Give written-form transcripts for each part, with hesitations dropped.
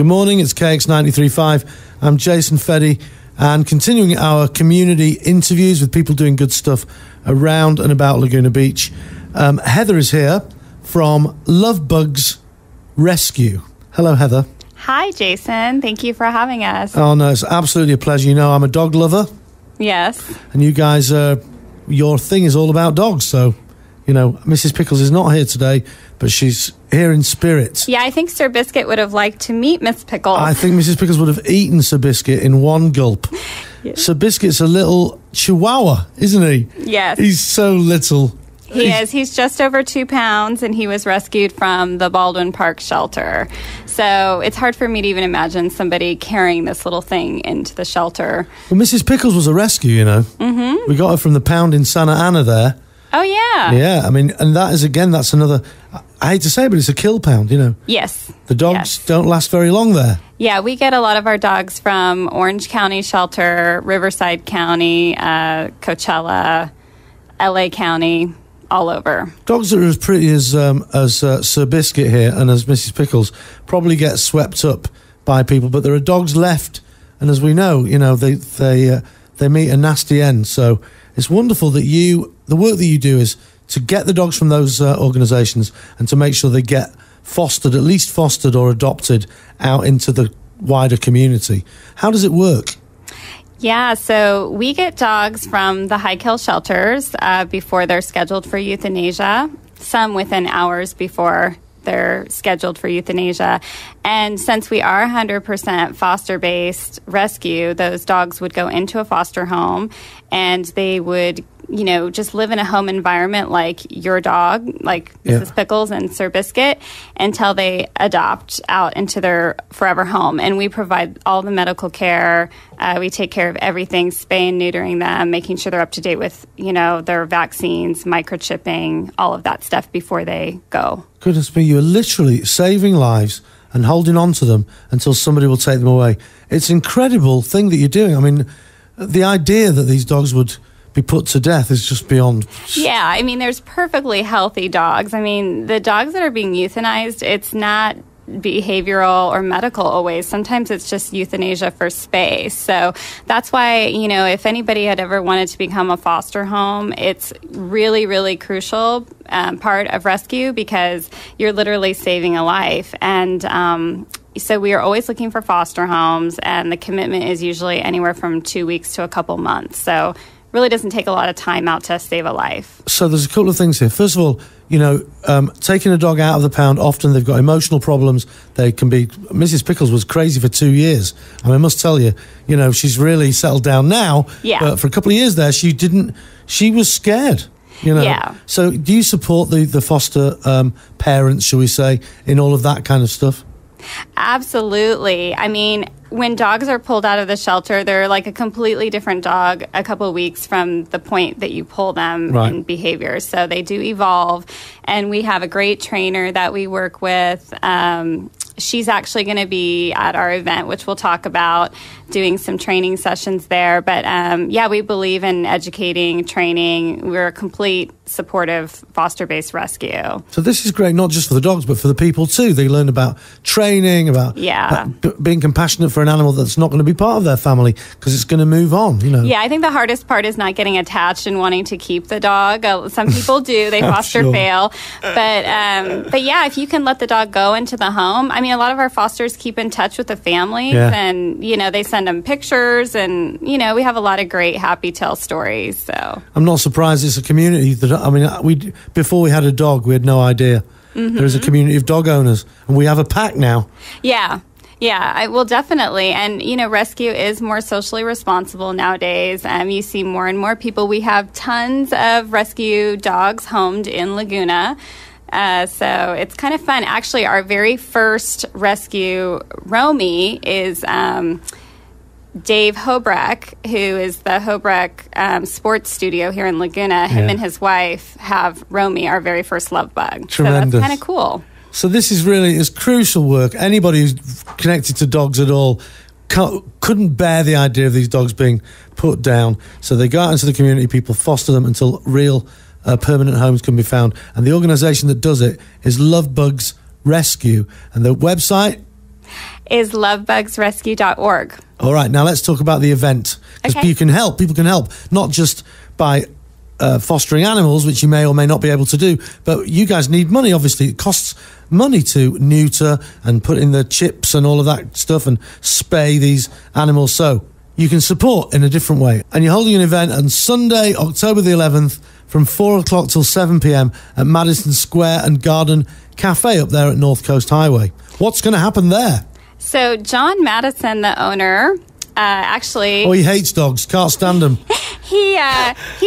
Good morning, it's KX 93.5. I'm Jason Feddy, and continuing our community interviews with people doing good stuff around and about Laguna Beach. Heather is here from LovebugsRescue. Hello, Heather. Hi, Jason. Thank you for having us. Oh, no, it's absolutely a pleasure. You know, I'm a dog lover. Yes. And you guys, your thing is all about dogs, so... You know, Mrs. Pickles is not here today, but she's here in spirit. Yeah, I think Sir Biscuit would have liked to meet Miss Pickles. I think Mrs. Pickles would have eaten Sir Biscuit in one gulp. Yes. Sir Biscuit's a little chihuahua, isn't he? Yes. He's so little. He is. He's just over 2 pounds, and he was rescued from the Baldwin Park shelter. So it's hard for me to even imagine somebody carrying this little thing into the shelter. Well, Mrs. Pickles was a rescue, you know. Mm-hmm. We got her from the pound in Santa Ana there. Oh, yeah. Yeah, I mean, and that is, again, that's another, I hate to say it, but it's a kill pound, you know. Yes. The dogs don't last very long there. Yeah, we get a lot of our dogs from Orange County Shelter, Riverside County, Coachella, LA County, all over. Dogs that are as pretty as Sir Biscuit here and as Mrs. Pickles probably get swept up by people, but there are dogs left, and as we know, you know, they meet a nasty end, so... It's wonderful that the work that you do is to get the dogs from those organisations and to make sure they get fostered, at least fostered or adopted out into the wider community. How does it work? Yeah, so we get dogs from the high kill shelters before they're scheduled for euthanasia, some within hours before they're scheduled for euthanasia. And since we are 100% foster-based rescue, those dogs would go into a foster home and they would, you know, just live in a home environment like your dog, like Mrs. Pickles and Sir Biscuit, until they adopt out into their forever home. And we provide all the medical care. We take care of everything, spay and neutering them, making sure they're up to date with, you know, their vaccines, microchipping, all of that stuff before they go. Goodness me, you're literally saving lives and holding on to them until somebody will take them away. It's an incredible thing that you're doing. I mean, the idea that these dogs would be put to death is just beyond... Yeah, I mean, there's perfectly healthy dogs. I mean, the dogs that are being euthanized, it's not behavioral or medical always. Sometimes it's just euthanasia for space. So that's why, you know, if anybody had ever wanted to become a foster home, it's really, really crucial part of rescue because you're literally saving a life. And so we are always looking for foster homes, and the commitment is usually anywhere from 2 weeks to a couple months. So really doesn't take a lot of time out to save a life. So there's a couple of things here. First of all, you know, taking a dog out of the pound, often they've got emotional problems. They can be... Mrs. Pickles was crazy for 2 years. I mean, I must tell you, you know, she's really settled down now. Yeah. But for a couple of years there, she was scared, you know. Yeah. So do you support the foster parents, shall we say, in all of that kind of stuff? Absolutely. I mean, when dogs are pulled out of the shelter, they're like a completely different dog a couple of weeks from the point that you pull them in behavior. So they do evolve. And we have a great trainer that we work with. She's actually going to be at our event, which we'll talk about, doing some training sessions there. But yeah, we believe in educating, training. We're a complete supportive foster-based rescue. So this is great, not just for the dogs, but for the people too. They learn about training, about being compassionate for an animal that's not going to be part of their family because it's going to move on, you know. Yeah, I think the hardest part is not getting attached and wanting to keep the dog. Some people do. They foster fail. But yeah, if you can let the dog go into the home, I mean, a lot of our fosters keep in touch with the families and, you know, they send them pictures and, you know, we have a lot of great happy tale stories. So I'm not surprised it's a community that, I mean, before we had a dog, we had no idea. Mm-hmm. There is a community of dog owners and we have a pack now. Yeah. Yeah, I will definitely. And, you know, rescue is more socially responsible nowadays. You see more and more people. We have tons of rescue dogs homed in Laguna. So it's kind of fun. Actually, our very first rescue roamie is Dave Hobreck, who is the Hobreck sports studio here in Laguna. Him and his wife have Romy, our very first love bug. Tremendous. So that's kind of cool. So this is really is crucial work. Anybody who's connected to dogs at all couldn't bear the idea of these dogs being put down. So they go out into the community, people foster them until real permanent homes can be found. And the organisation that does it is LovebugsRescue. And the website? is LovebugsRescue.org. All right, now let's talk about the event. Because Okay. people can help, not just by fostering animals, which you may or may not be able to do, but you guys need money, obviously. It costs money to neuter and put in the chips and all of that stuff and spay these animals, so you can support in a different way. And you're holding an event on Sunday, October the 11th, from 4 o'clock till 7 p.m. at Madison Square and Garden Cafe up there at North Coast Highway. What's going to happen there? So John Madison, the owner, actually... Oh, he hates dogs. Can't stand them. He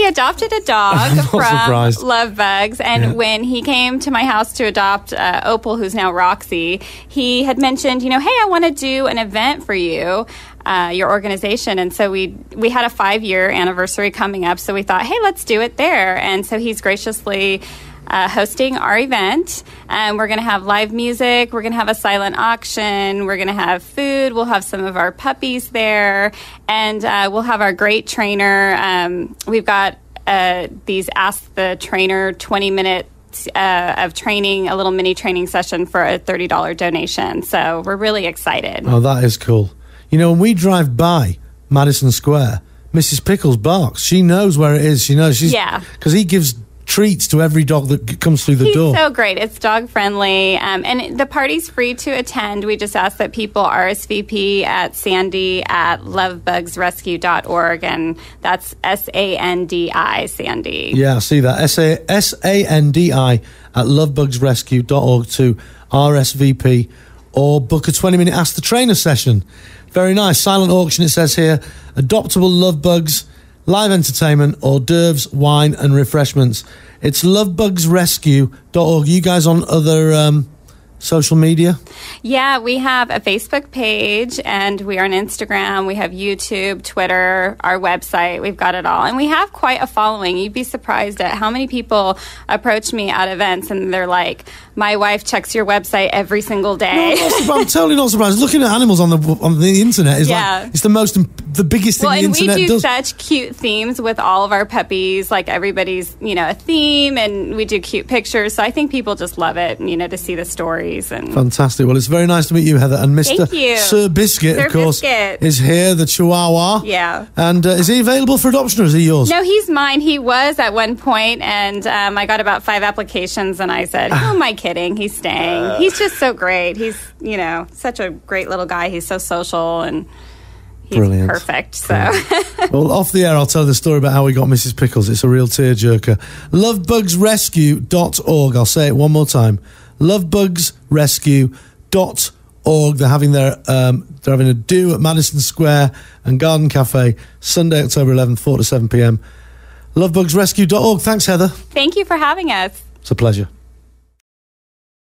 adopted a dog from surprised. Lovebugs, and when he came to my house to adopt Opal, who's now Roxy, he had mentioned, hey, I want to do an event for you, your organization, and so we had a 5-year anniversary coming up, so we thought, hey, let's do it there, and so he's graciously hosting our event. We're going to have live music. We're going to have a silent auction. We're going to have food. We'll have some of our puppies there. And we'll have our great trainer. We've got these Ask the Trainer 20 minutes of training, a little mini training session for a $30 donation. So we're really excited. Oh, that is cool. When we drive by Madison Square, Mrs. Pickles barks. She knows where it is. She knows. Because he gives treats to every dog that comes through the door. He's so great. It's dog friendly, and the party's free to attend. We just ask that people RSVP at Sandy@LovebugsRescue.org, and that's SANDI, Sandy. Yeah, I see that. SANDI at LovebugsRescue.org to RSVP or book a 20-minute Ask the Trainer session. Very nice. Silent auction, it says here. Adoptable love bugs, live entertainment, hors d'oeuvres, wine and refreshments. It's LovebugsRescue.org. You guys on other social media? Yeah, we have a Facebook page, and we are on Instagram. We have YouTube, Twitter, our website. We've got it all. And we have quite a following. You'd be surprised at how many people approach me at events, and they're like, my wife checks your website every single day. No, I'm totally not surprised. Looking at animals on the internet is like, it's the biggest thing the internet does. And we do such cute themes with all of our puppies. Like, everybody's, a theme, and we do cute pictures. So I think people just love it, to see the stories. And fantastic. Well, it's very nice to meet you, Heather. And Mr. Thank you. Sir Biscuit, of course, is here, the Chihuahua. Yeah. And is he available for adoption, or is he yours? No, he's mine. He was at one point, and I got about 5 applications, and I said, who am I kidding? He's staying. He's just so great. He's, such a great little guy. He's so social, and he's brilliant. Perfect. So, well, off the air, I'll tell the story about how we got Mrs. Pickles. It's a real tearjerker. LovebugsRescue.org. I'll say it one more time. LovebugsRescue.org. They're having a do at Madison Square and Garden Cafe Sunday, October 11th, 4 to 7 p.m. LovebugsRescue.org. Thanks, Heather. Thank you for having us. It's a pleasure.